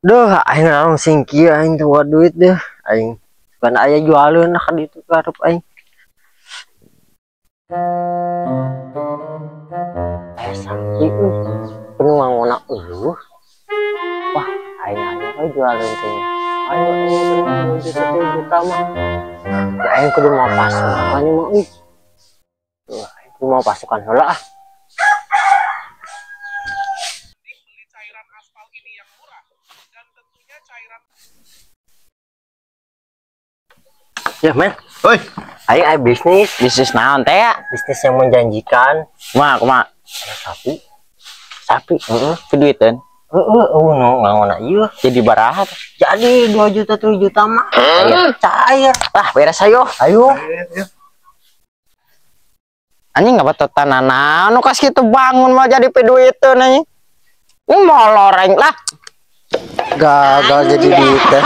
Duh, aing langsung singkir aing tuh duit deh. Aing kan aya jualin nah kan itu karep aing. Aya sakit euy. Penuh ngona Wah, aing aya we jualin teh. Ayo ini penuh juta mah. Ya aing kudu mau pasukan mah euy. Tuh, aing kudu mau pasukan heula ah. Ya men, Oi, aing bisnis naon teh ya? bisnis yang menjanjikan. Kumaha? Sapi, Sapi. Keduitan. no ngona ieu. Jadi baraha teh? Jadi 2 juta 3 juta mah. Cair. Ah, beres ayo. Ayo. Anjing ngabatotan naon nu kas kitu bangun mau jadi peduiteun anjing. Ini mau loreng lah. Gagal jadi duit teh.